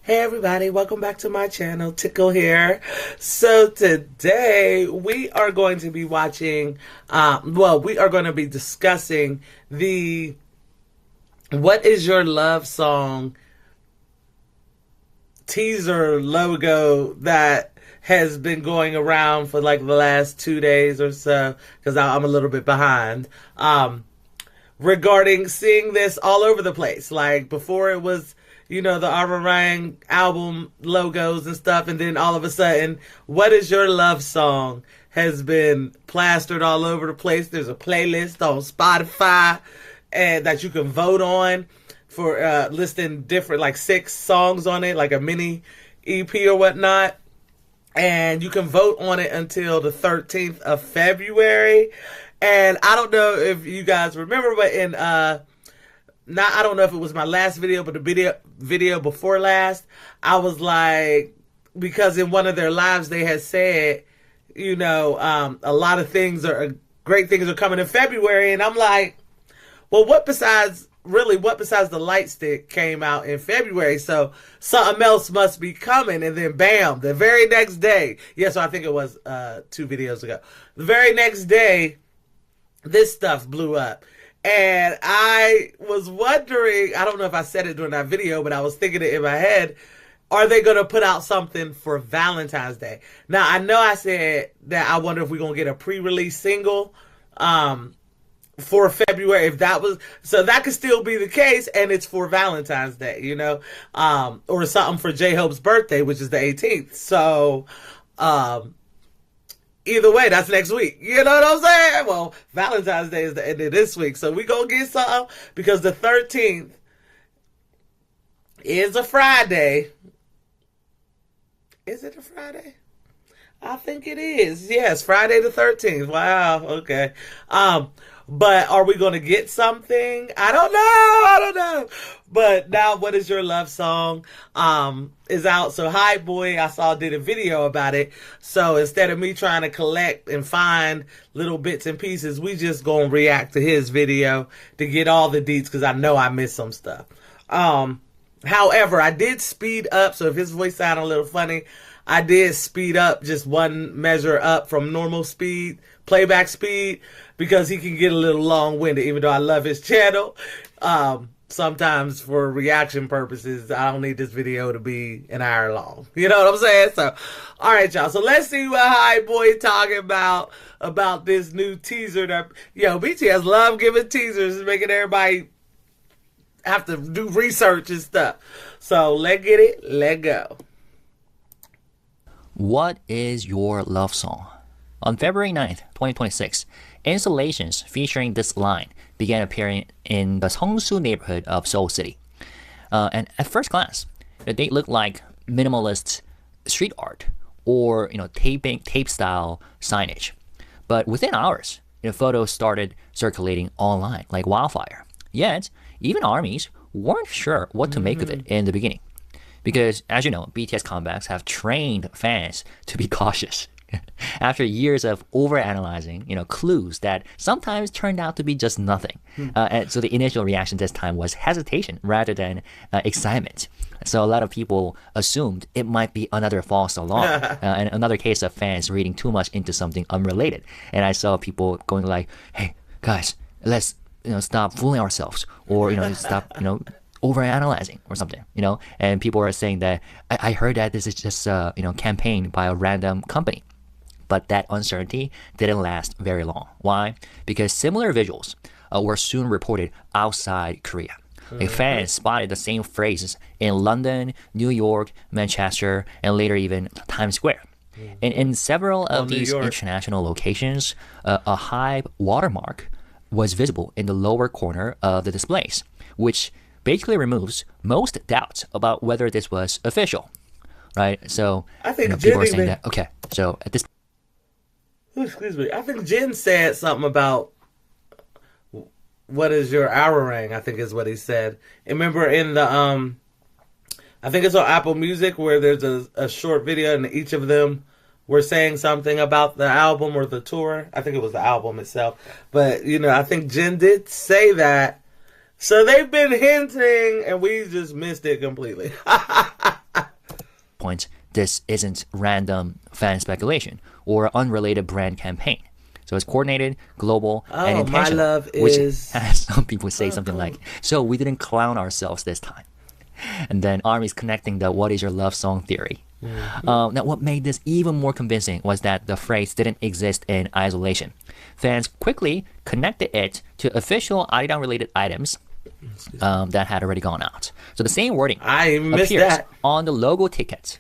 Hey everybody, welcome back to my channel, Tickle here. So today we are going to be watching, we are going to be discussing the What Is Your Love Song teaser logo that has been going around for like the last 2 days or so, because I'm a little bit behind, regarding seeing this all over the place. Like before it was, you know, the Arirang album logos and stuff, and then all of a sudden, What Is Your Love Song has been plastered all over the place. There's a playlist on Spotify and that you can vote on for listing different, like 6 songs on it, like a mini EP or whatnot. And you can vote on it until the 13th of February. And I don't know if you guys remember, but in I don't know if it was my last video, but the video before last, I was like, because in one of their lives they had said, you know, a lot of things great things are coming in February, and I'm like, well, what besides the light stick came out in February? So something else must be coming. And then bam, the very next day, so I think it was 2 videos ago, the very next day, this stuff blew up. And I was wondering, I don't know if I said it during that video, but I was thinking it in my head, are they going to put out something for Valentine's Day? Now, I know I said that I wonder if we're going to get a pre-release single for February. If that was, so that could still be the case, and it's for Valentine's Day, you know, or something for J-Hope's birthday, which is the 18th. So, either way, that's next week. You know what I'm saying? Well, Valentine's Day is the end of this week. So we gonna get something, because the 13th is a Friday. Is it a Friday? I think it is. Yes, Friday the 13th. Wow, okay. But are we going to get something? I don't know. But now What Is Your Love Song is out. So Hype Boy, I saw, did a video about it. So instead of me trying to collect and find little bits and pieces, we just going to react to his video to get all the deets, because I know I missed some stuff. However, I did speed up. So if his voice sounded a little funny, I did speed up just one measure up from normal speed, playback speed, because he can get a little long-winded, even though I love his channel. Sometimes for reaction purposes, I don't need this video to be an hour long. You know what I'm saying? So, all right, y'all. So let's see what Hype Boy talking about this new teaser that, BTS love giving teasers, making everybody have to do research and stuff. So let's get it. Let go. What Is Your Love Song? On February 9th, 2026, installations featuring this line began appearing in the Seongsu neighborhood of Seoul City. And at first glance, they look like minimalist street art or tape style signage. But within hours, photos started circulating online like wildfire. Yet, even armies weren't sure what to make of it in the beginning. Because, as you know, BTS comebacks have trained fans to be cautious. After years of overanalyzing, clues that sometimes turned out to be just nothing. And so the initial reaction this time was hesitation rather than excitement. So a lot of people assumed it might be another false alarm and another case of fans reading too much into something unrelated. And I saw people going like, hey, guys, let's stop fooling ourselves, or stop overanalyzing or something, and people are saying that I heard that this is just campaign by a random company. But that uncertainty didn't last very long. Why? Because similar visuals were soon reported outside Korea. Like fans spotted the same phrases in London, New York, Manchester, and later even Times Square. And in several of these international locations, a high watermark was visible in the lower corner of the displays, which basically removes most doubts about whether this was official, right? So I think people are saying that, okay, so at this... Excuse me. I think Jin said something about what is your Arirang, I think is what he said. And remember in the, I think it's on Apple Music, where there's a short video and each of them were saying something about the album or the tour. I think it was the album itself. But, I think Jin did say that. So they've been hinting, and we just missed it completely. point, this isn't random fan speculation or unrelated brand campaign. So it's coordinated, global, and intentional. My love which is... has some people say something like, so we didn't clown ourselves this time. And then ARMY's connecting the what is your love song theory. Now, what made this even more convincing was that the phrase didn't exist in isolation. Fans quickly connected it to official Arirang-related items that had already gone out. So the same wording appears on the logo ticket,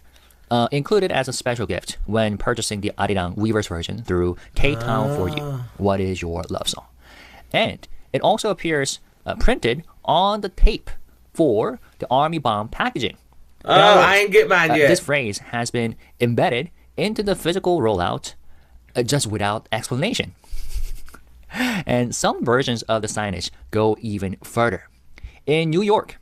included as a special gift when purchasing the Arirang Weverse version through K-Town for You. What is your love song? And it also appears printed on the tape for the ARMY Bomb packaging. I ain't get mine yet. This phrase has been embedded into the physical rollout just without explanation. And some versions of the signage go even further. In New York,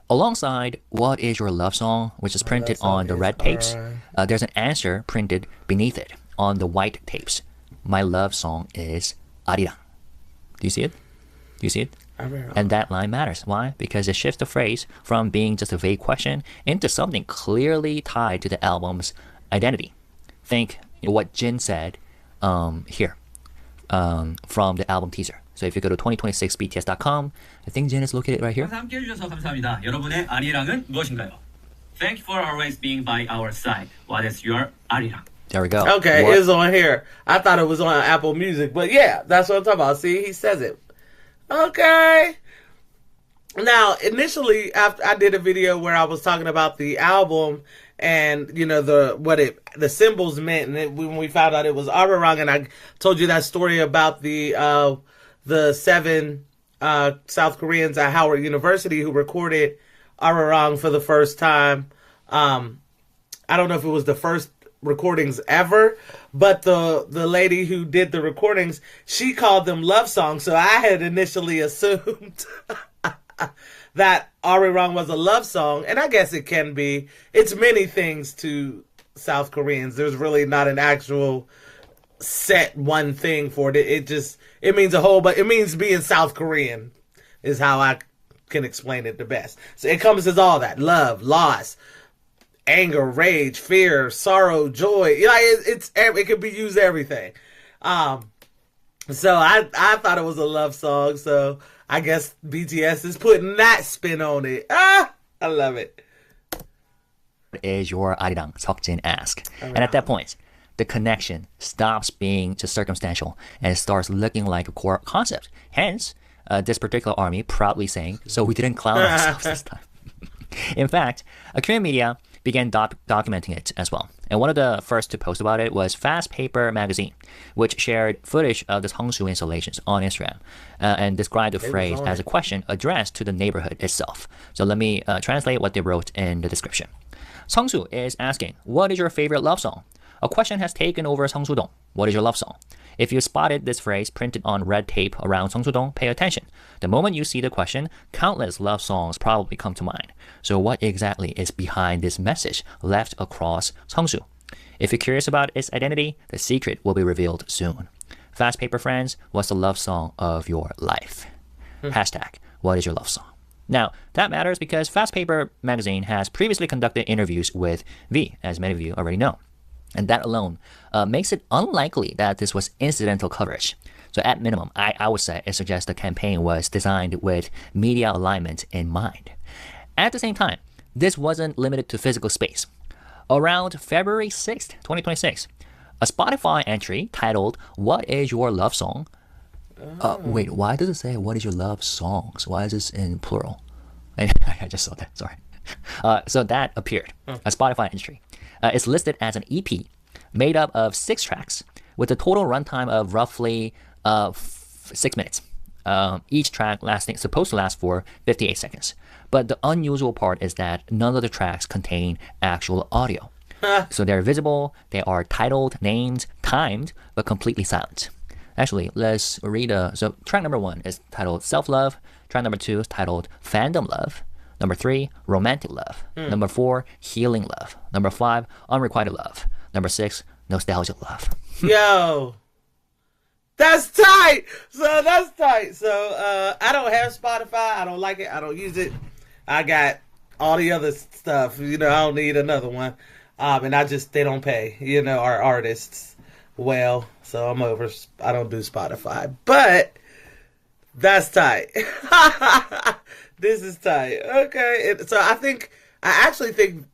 alongside What Is Your Love Song, which is printed on the red tapes, there's an answer printed beneath it on the white tapes. My love song is Arirang. Do you see it? Do you see it? And that line matters. Why? Because it shifts the phrase from being just a vague question into something clearly tied to the album's identity. Think what Jin said here from the album teaser. So if you go to 2026bts.com, I think Jin is located right here. 함께 해주셔서 감사합니다. 여러분의 아리랑은 무엇인가요? Thank you for always being by our side. What is your 아리랑? There we go. Okay, it's on here. I thought it was on Apple Music, but yeah, that's what I'm talking about. See, he says it. Okay. Now, initially, after I did a video where I was talking about the album and the symbols meant, and when we found out it was Arirang, and I told you that story about the 7 South Koreans at Howard University who recorded Arirang for the first time. I don't know if it was the first recordings ever, but the lady who did the recordings, she called them love songs. So I had initially assumed that Arirang was a love song, and I guess it can be. It's many things to South Koreans. There's really not an actual set one thing for it. It means a whole, but it means being South Korean is how I can explain it the best. So it encompasses all that: love, loss, anger, rage, fear, sorrow, joy. It could be used everything. So I thought it was a love song. So I guess BTS is putting that spin on it. I love it. Is your Arirang? Seokjin asked. And at that point, the connection stops being just circumstantial and it starts looking like a core concept. Hence, this particular ARMY proudly saying, so we didn't clown ourselves this time. In fact, a Korean media began documenting it as well. And one of the first to post about it was Fast Paper magazine, which shared footage of the Seongsu installations on Instagram and described the phrase as a question addressed to the neighborhood itself. So let me translate what they wrote in the description. Seongsu is asking, what is your favorite love song? A question has taken over Seongsu-dong. What is your love song? If you spotted this phrase printed on red tape around Seongsu-dong, pay attention. The moment you see the question, countless love songs probably come to mind. So what exactly is behind this message left across Seongsu? If you're curious about its identity, the secret will be revealed soon. Fast Paper friends, what's the love song of your life? Hashtag, what is your love song? Now, that matters because Fast Paper magazine has previously conducted interviews with V, as many of you already know. And that alone makes it unlikely that this was incidental coverage. So at minimum, I would say it suggests the campaign was designed with media alignment in mind. At the same time, this wasn't limited to physical space. Around February 6th, 2026, a Spotify entry titled, What is Your Love Song? Wait, why does it say, what is your love songs? Why is this in plural? I just saw that, sorry. So that appeared, a Spotify entry. It's listed as an EP made up of 6 tracks with a total runtime of roughly 6 minutes. Each track supposed to last for 58 seconds. But the unusual part is that none of the tracks contain actual audio. So they're visible, they are titled, named, timed, but completely silent. Actually, let's read so track number 1 is titled Self-Love. Track number 2 is titled Fandom Love. Number 3, Romantic Love. Number 4, Healing Love. Number 5, Unrequited Love. Number 6, Nostalgic Love. Yo, that's tight. So I don't have Spotify. I don't like it. I don't use it. I got all the other stuff. You know, I don't need another one. And they don't pay, you know, our artists well. So I'm over, I don't do Spotify. But that's tight. This is tight. Okay. So I actually think,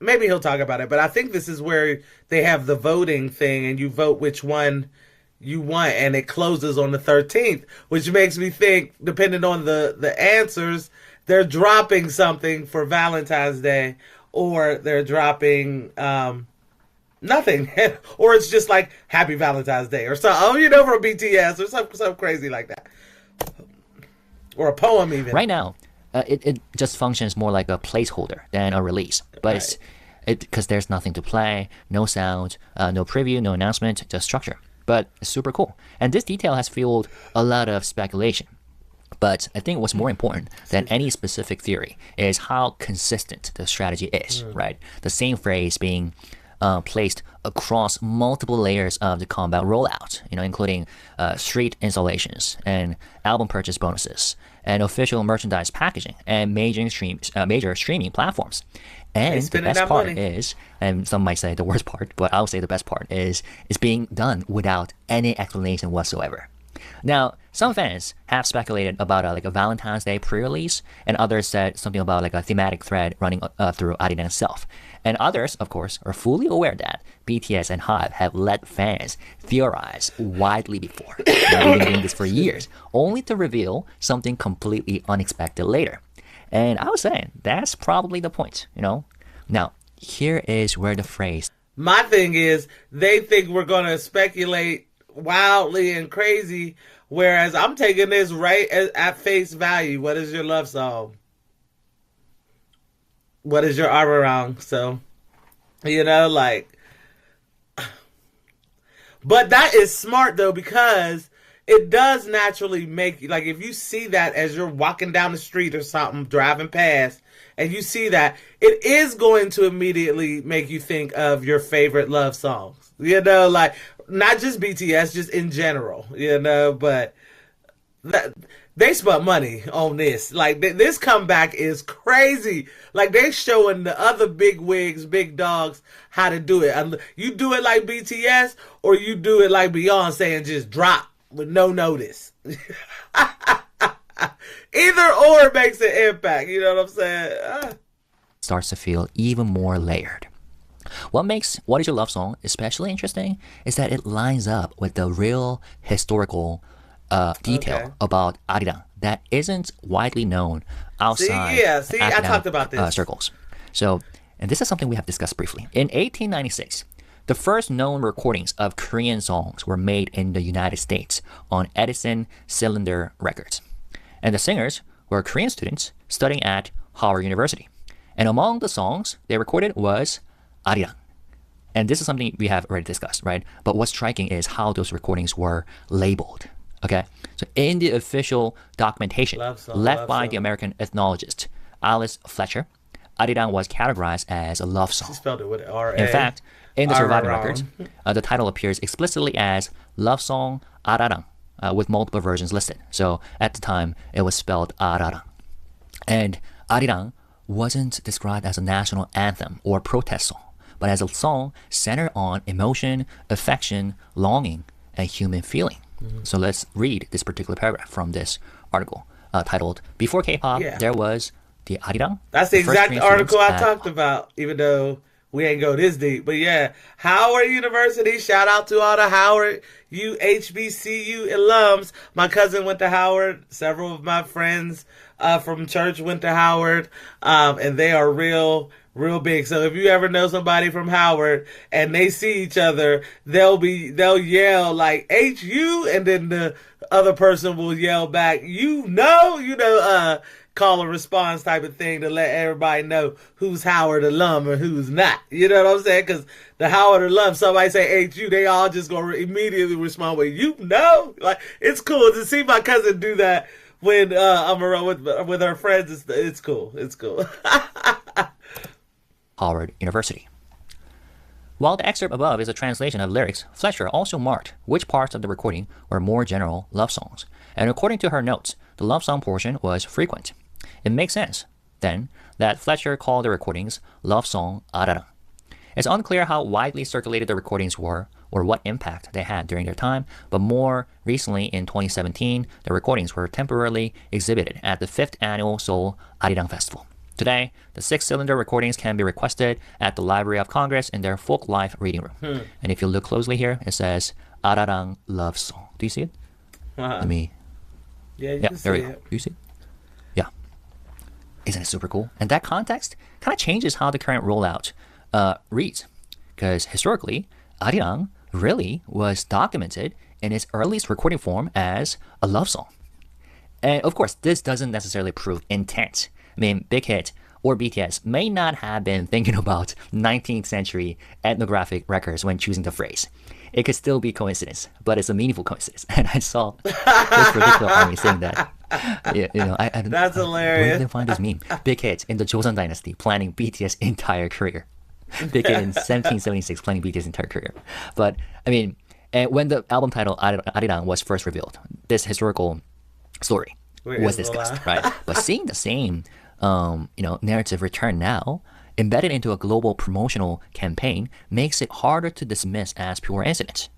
maybe he'll talk about it, but I think this is where they have the voting thing and you vote which one you want, and it closes on the 13th, which makes me think, depending on the answers, they're dropping something for Valentine's Day, or they're dropping nothing, or it's just like Happy Valentine's Day or something, you know, from BTS or something crazy like that, or a poem even. Right now, it just functions more like a placeholder than a release, but Right. it's because there's nothing to play, no sound, no preview, no announcement, just structure. But it's super cool, and this detail has fueled a lot of speculation. But I think what's more important than any specific theory is how consistent the strategy is, right? The same phrase being placed across multiple layers of the combat rollout, you know, including street installations and album purchase bonuses and official merchandise packaging and major streaming platforms. And the best part is, and some might say the worst part, but I'll say the best part is, it's being done without any explanation whatsoever. Now, some fans have speculated about like a Valentine's Day pre-release, and others said something about like a thematic thread running through Arirang itself. And others, of course, are fully aware that BTS and HYBE have let fans theorize widely before. They've been doing this for years, only to reveal something completely unexpected later. And I was saying, that's probably the point, you know? Now, here is where the phrase... My thing is, they think we're going to speculate wildly and crazy, whereas I'm taking this right at face value. What is your love song? What is your Arirang? So, you know, like... But that is smart, though, because it does naturally make, like, if you see that as you're walking down the street or something, driving past, and you see that, it is going to immediately make you think of your favorite love songs. You know, like, not just BTS, just in general, you know, but they spent money on this. Like, this comeback is crazy. Like, they showing the other big wigs, big dogs, how to do it. You do it like BTS, or you do it like Beyonce and just drop with no notice. Either or makes an impact, you know what I'm saying? Starts to feel even more layered. What makes What Is Your Love Song especially interesting is that it lines up with the real historical detail about Arirang that isn't widely known outside I talked about this. Circles. So, and this is something we have discussed briefly. In 1896, the first known recordings of Korean songs were made in the United States on Edison cylinder records. And the singers were Korean students studying at Howard University. And among the songs they recorded was Arirang. And this is something we have already discussed, right? But what's striking is how those recordings were labeled. Okay? So in the official documentation left by the American ethnologist Alice Fletcher, Arirang was categorized as a love song. She spelled it with R-A. In fact, in the surviving records, the title appears explicitly as Love Song Ararang, with multiple versions listed. So at the time, it was spelled Ararang. And Arirang wasn't described as a national anthem or protest song, but as a song centered on emotion, affection, longing, and human feeling. So let's read this particular paragraph from this article titled, Before K-pop, there was the Arirang. That's the exact article I talked about, even though we ain't go this deep. But yeah, Howard University, shout out to all the Howard HBCU alums. My cousin went to Howard. Several of my friends from church went to Howard. And they are real big. So if you ever know somebody from Howard and they see each other, they'll yell like HU, and then the other person will yell back, call and response type of thing to let everybody know who's Howard alum or who's not. You know what I'm saying? Because the Howard alum, somebody say HU, they all just gonna immediately respond with like, it's cool to see my cousin do that when I'm around with her friends. It's cool. Howard University. While the excerpt above is a translation of lyrics, Fletcher also marked which parts of the recording were more general love songs. And according to her notes, the love song portion was frequent. It makes sense. then that Fletcher called the recordings love song Arirang. It's unclear how widely circulated the recordings were or what impact they had during their time, but more recently in 2017, the recordings were temporarily exhibited at the 5th annual Seoul Arirang Festival. Today, the 6-cylinder recordings can be requested at the Library of Congress in their Folk Life reading room. And if you look closely here, it says Arirang Love Song. Do you see it? Let me... Yeah, you Yeah, can there we see go. it. Do you see it? Yeah. Isn't it super cool? And that context kind of changes how the current rollout reads. Because historically, Arirang really was documented in its earliest recording form as a love song. And of course, this doesn't necessarily prove intent. I mean, Big Hit or BTS may not have been thinking about 19th century ethnographic records when choosing the phrase. It could still be coincidence, but it's a meaningful coincidence. And I saw this particular army saying that. Yeah, you know, I That's Where hilarious. did they find this meme? Big Hit in the Joseon Dynasty planning BTS' entire career. Big Hit in 1776 planning BTS' entire career. But I mean, when the album title Arirang was first revealed, this historical story was discussed, right? But seeing the same, narrative return now, embedded into a global promotional campaign, makes it harder to dismiss as pure incident.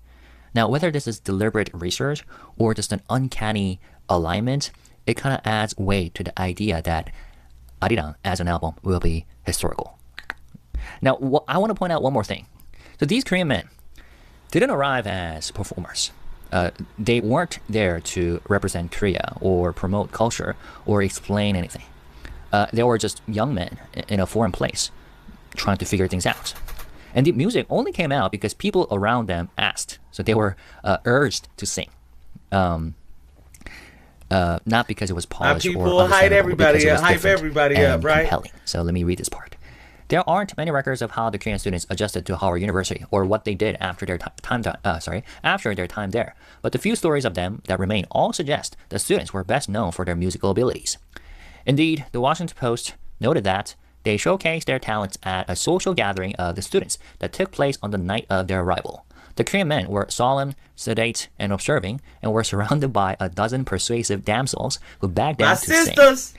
Now, whether this is deliberate research or just an uncanny alignment, it kind of adds weight to the idea that Arirang as an album will be historical. Now, I want to point out one more thing. So these Korean men didn't arrive as performers. They weren't there to represent Korea or promote culture or explain anything. They were just young men in a foreign place trying to figure things out. And the music only came out because people around them asked. So they were urged to sing. Not because it was polished people or hype understandable, everybody because it was up, hype different everybody and up, right? compelling. So let me read this part. There aren't many records of how the Korean students adjusted to Howard University or what they did after their time there. But the few stories of them that remain all suggest the students were best known for their musical abilities. Indeed, the Washington Post noted that they showcased their talents at a social gathering of the students that took place on the night of their arrival. The Korean men were solemn, sedate, and observing, and were surrounded by a dozen persuasive damsels who begged them My to sing. sisters.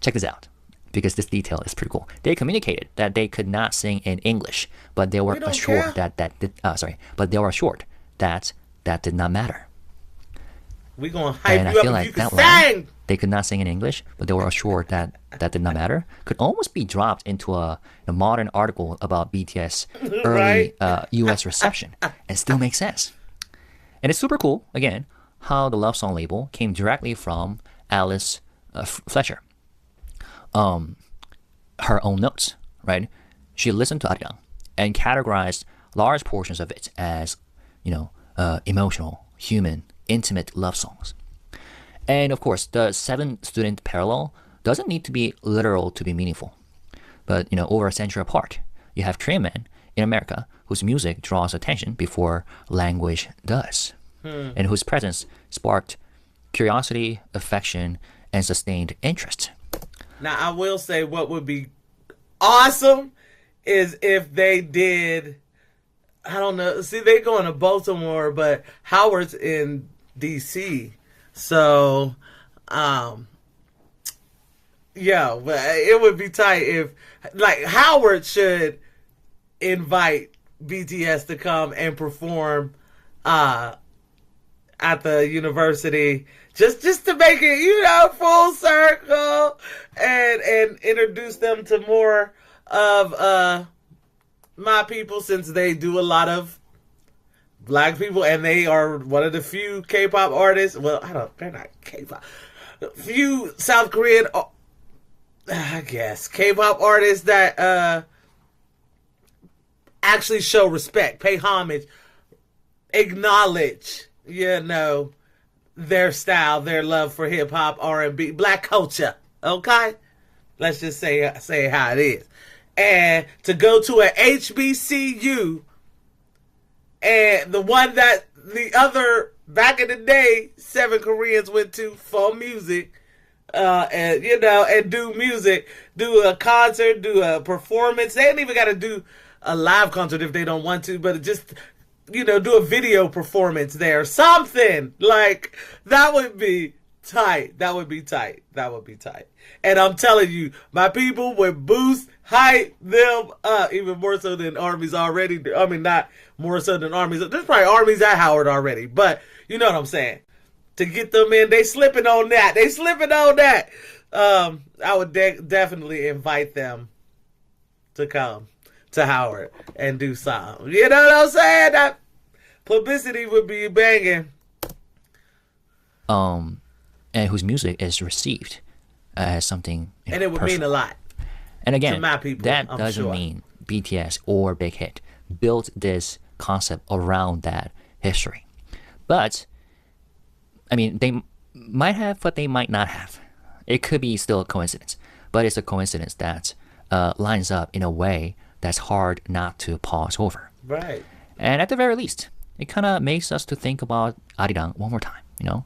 Check this out, because this detail is pretty cool. They communicated that they could not sing in English, but they were We don't assured care. but they were assured that did not matter. We gonna hype And I you feel up like if you can that line, sing. they could not sing in English, but they were assured that did not matter, could almost be dropped into a modern article about BTS early US reception and still make sense. And it's super cool, again, how the love song label came directly from Alice Fletcher. Her own notes, right? She listened to Arirang and categorized large portions of it as, emotional, human, intimate love songs. And of course, the 7-student parallel doesn't need to be literal to be meaningful. But, over a century apart, you have Korean men in America whose music draws attention before language does, and whose presence sparked curiosity, affection, and sustained interest. Now, I will say what would be awesome is if they did, I don't know, see, they going to Baltimore, but Howard's in D.C., so, yeah, but it would be tight if, like, Howard should invite BTS to come and perform at the university, just to make it, full circle, and introduce them to more of my people, since they do a lot of Black people, and they are one of the few K-pop artists. Well, they're not K-pop. Few South Korean, I guess, K-pop artists that actually show respect, pay homage, acknowledge, their style, their love for hip hop, R&B, Black culture. Okay, let's just say how it is. And to go to a HBCU. And the one that the other, back in the day, 7 Koreans went to for music, and do music, do a concert, do a performance. They ain't even got to do a live concert if they don't want to, but just, do a video performance there. Something like that would be tight. That would be tight. That would be tight. And I'm telling you, my people would boost, hype them up even more so than armies already. I mean, not more so than armies. There's probably armies at Howard already, but you know what I'm saying. To get them in, they slipping on that. They slipping on that. I would definitely invite them to come to Howard and do something. You know what I'm saying? That publicity would be banging. And whose music is received as something, and it would personal. mean a lot. And again, to my people, that I'm doesn't sure. mean BTS or Big Hit built this concept around that history. But, I mean, they might have, but they might not have. It could be still a coincidence, but it's a coincidence that lines up in a way that's hard not to pause over. Right. And at the very least, it kind of makes us to think about Arirang one more time, you know?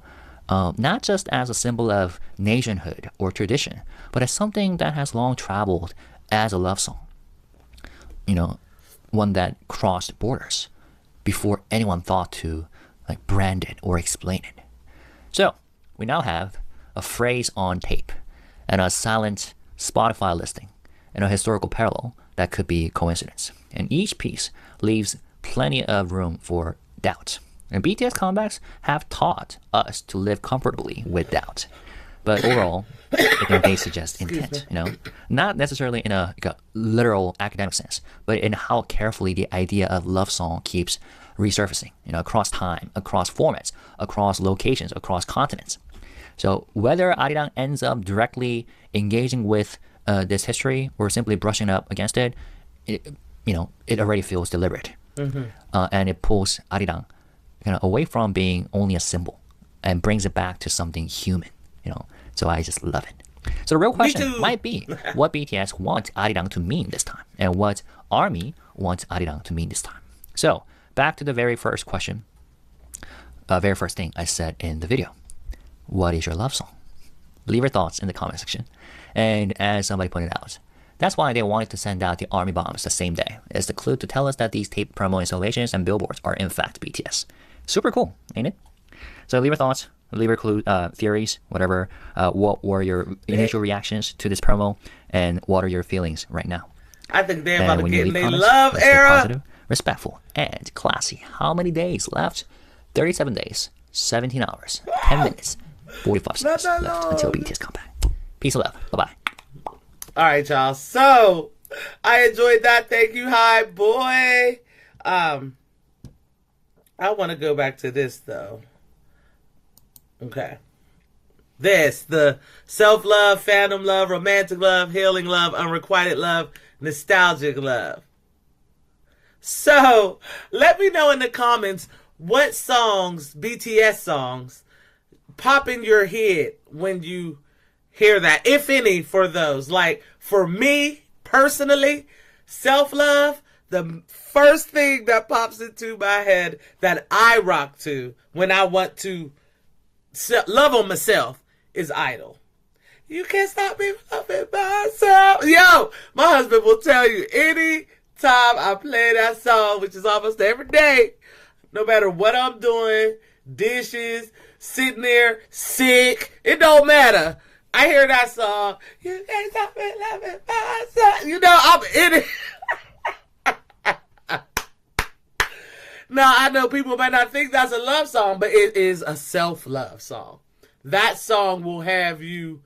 Not just as a symbol of nationhood or tradition, but as something that has long traveled as a love song. You know, one that crossed borders before anyone thought to like brand it or explain it. So, we now have a phrase on tape and a silent Spotify listing and a historical parallel that could be coincidence. And each piece leaves plenty of room for doubt. And BTS comebacks have taught us to live comfortably with doubt. But overall, I think they suggest intent, you know? Not necessarily in a literal academic sense, but in how carefully the idea of love song keeps resurfacing, you know, across time, across formats, across locations, across continents. So whether Arirang ends up directly engaging with this history or simply brushing up against it, it already feels deliberate. And it pulls Arirang away from being only a symbol and brings it back to something human, you know. So I just love it. So the real question might be what BTS want Arirang to mean this time and what ARMY wants Arirang to mean this time. So back to the very first question, very first thing I said in the video. What is your love song? Leave your thoughts in the comment section. And as somebody pointed out, that's why they wanted to send out the army bombs the same day. It's the clue to tell us that these tape promo installations and billboards are in fact BTS. Super cool, ain't it? So leave your thoughts, leave your theories, whatever. What were your initial reactions to this promo, and what are your feelings right now? I think they're about to get in their love era. Positive, respectful, and classy. How many days left? 37 days, 17 hours, 10 minutes, 45 seconds left until BTS come back. Peace and love. Bye-bye. All right, y'all. So I enjoyed that. Thank you. Hi, boy. I want to go back to this, though. Okay. The self-love, fandom love, romantic love, healing love, unrequited love, nostalgic love. So let me know in the comments what songs, BTS songs, pop in your head when you hear that, if any, for those. Like, for me, personally, self-love, the first thing that pops into my head that I rock to when I want to love on myself is Idol. You can't stop me from loving myself. Yo, my husband will tell you, any time I play that song, which is almost every day, no matter what I'm doing, dishes, sitting there, sick, it don't matter. I hear that song, you can't stop me loving myself. You know, I'm in it. Now, I know people might not think that's a love song, but it is a self-love song. That song will have you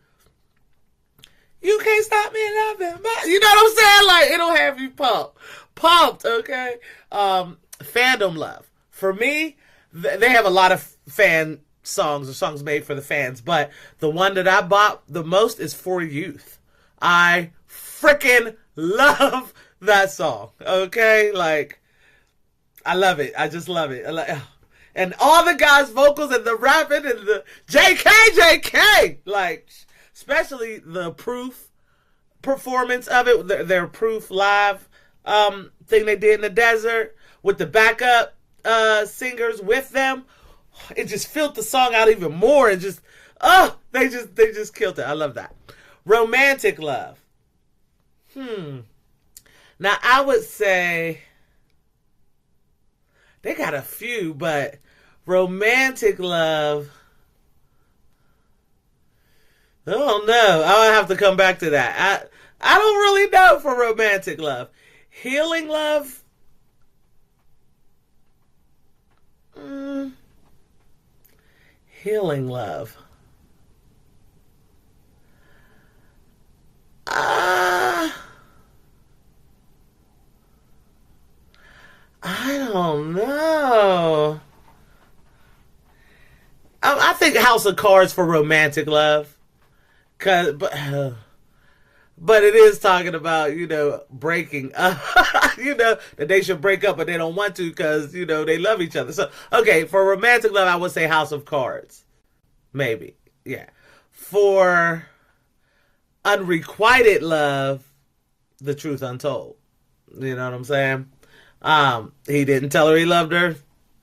can't stop me loving my, you know what I'm saying? Like, it'll have you pumped, okay? Fandom love. For me, they have a lot of fan songs or songs made for the fans, but the one that I bought the most is For Youth. I freaking love that song, okay? Like, I love it. I just love it. And all the guys' vocals and the rapping and the JK, like, especially the Proof performance of it, their Proof live thing they did in the desert with the backup singers with them. It just filled the song out even more and just, they just killed it. I love that. Romantic love. Now, I would say they got a few, but romantic love, Oh no, I'll have to come back to that. I don't really know for romantic love. Healing love? Mm, healing love. I don't know. I think House of Cards for romantic love. But it is talking about, breaking up. That they should break up, but they don't want to because, they love each other. So, okay, for romantic love, I would say House of Cards. Maybe. Yeah. For unrequited love, The Truth Untold. You know what I'm saying? He didn't tell her he loved her,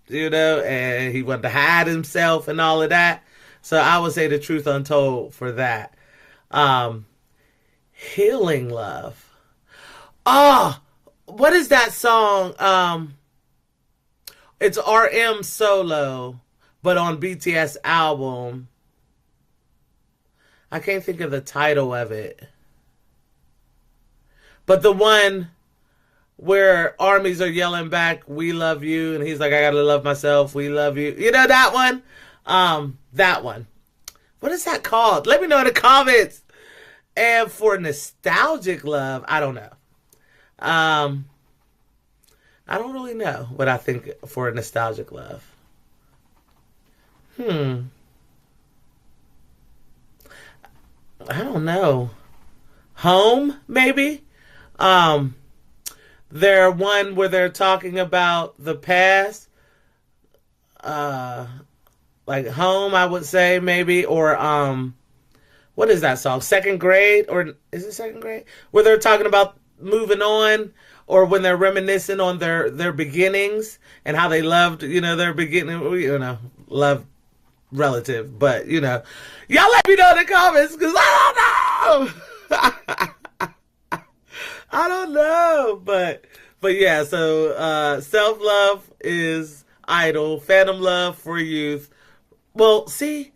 and he wanted to hide himself and all of that. So I would say The Truth Untold for that. Healing love. Oh, what is that song? It's RM solo, but on BTS album. I can't think of the title of it. But the one where armies are yelling back, "We love you," and he's like, "I gotta love myself. We love you." You know that one? That one. What is that called? Let me know in the comments. And for nostalgic love, I don't know. I don't really know what I think for nostalgic love. I don't know. Home, maybe? They're one where they're talking about the past. Like Home, I would say, maybe. Or, what is that song? Second Grade? Or is it Second Grade? Where they're talking about moving on, or when they're reminiscing on their beginnings and how they loved, their beginning, love relative. But, y'all let me know in the comments because I don't know. I don't know. But yeah, so self-love is Idol. Phantom Love for Youth. Well, see,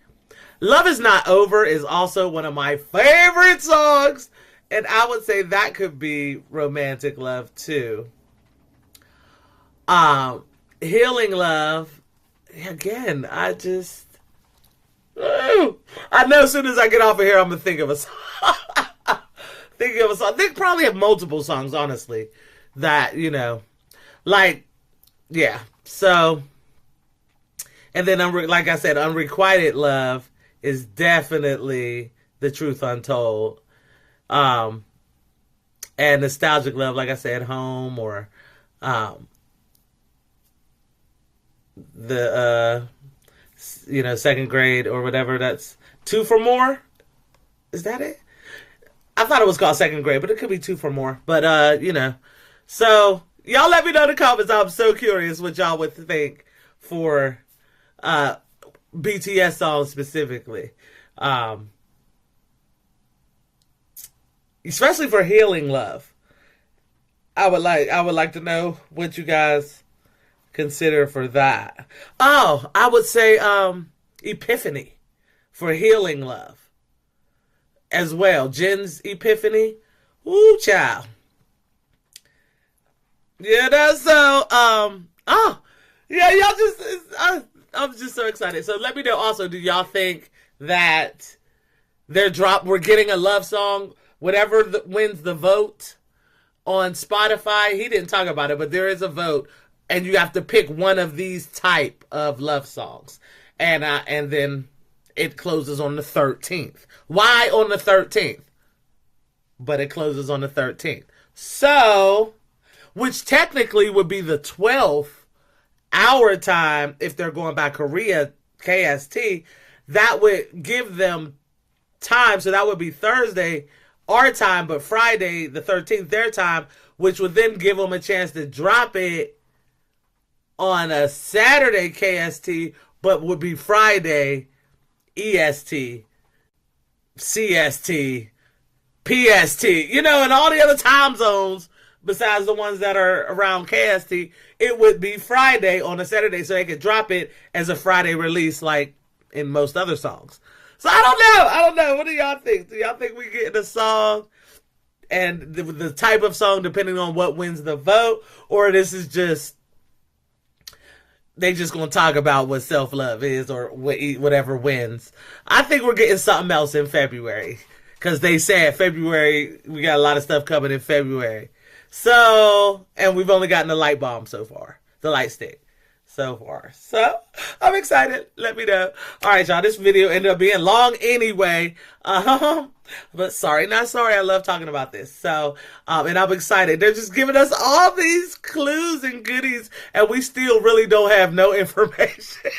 Love Is Not Over is also one of my favorite songs. And I would say that could be romantic love too. Healing love. Again, I know as soon as I get off of here, I'm going to think of a song. They probably have multiple songs, honestly. That, yeah. So, and then, like I said, unrequited love is definitely The Truth Untold. And nostalgic love, like I said, Home, or the Second Grade or whatever. That's Two for More. Is that it? I thought it was called Second Grade, but it could be Two for More. But so y'all let me know in the comments. I'm so curious what y'all would think for BTS songs specifically. Especially for healing love. I would like to know what you guys consider for that. Oh, I would say Epiphany for healing love as well. Jin's Epiphany. Woo, child. So yeah, y'all I'm just so excited. So let me know also, do y'all think that we're getting a love song, whatever wins the vote on Spotify? He didn't talk about it, but there is a vote, and you have to pick one of these type of love songs, and then it closes on the 13th. Why on the 13th? But it closes on the 13th. So, which technically would be the 12th hour time if they're going by Korea KST. That would give them time, so that would be Thursday our time, but Friday the 13th their time, which would then give them a chance to drop it on a Saturday KST, but would be Friday EST, CST, PST, and all the other time zones besides the ones that are around KST. It would be Friday on a Saturday, so they could drop it as a Friday release like in most other songs. So I don't know. What do y'all think? Do y'all think we getting a song and the type of song depending on what wins the vote, or this is just they just gonna talk about what self-love is or whatever wins? I think we're getting something else in February because they said February we got a lot of stuff coming in February. So, and we've only gotten the light bomb so far, the light stick so far. So I'm excited. Let me know. All right, y'all. This video ended up being long anyway. But sorry, not sorry. I love talking about this. So, and I'm excited. They're just giving us all these clues and goodies, and we still really don't have no information.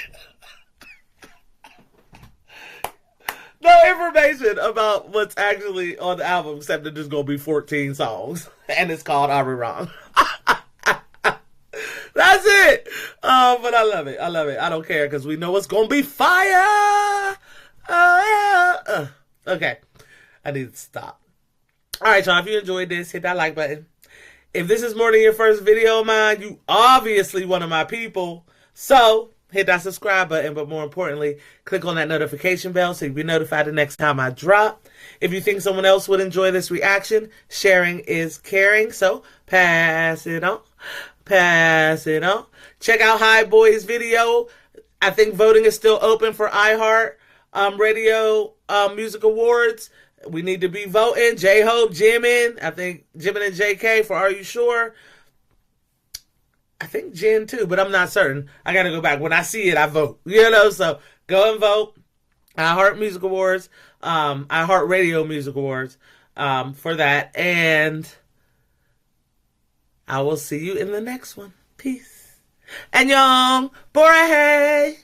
No information about what's actually on the album, except that there's going to be 14 songs, and it's called Arirang. That's it. But I love it. I love it. I don't care because we know it's going to be fire. Okay. I need to stop. All right, y'all. If you enjoyed this, hit that like button. If this is more than your first video of mine, you obviously one of my people. So hit that subscribe button. But more importantly, click on that notification bell so you'll be notified the next time I drop. If you think someone else would enjoy this reaction, sharing is caring. So pass it on. Pass it on. Check out High Boy's video. I think voting is still open for iHeart Radio Music Awards. We need to be voting. J-Hope, Jimin. I think Jimin and JK for Are You Sure? I think Jin too, but I'm not certain. I gotta go back. When I see it, I vote. You know, so go and vote. iHeart Music Awards, iHeart Radio Music Awards for that. And I will see you in the next one. Peace. Annyeong. Bora hey.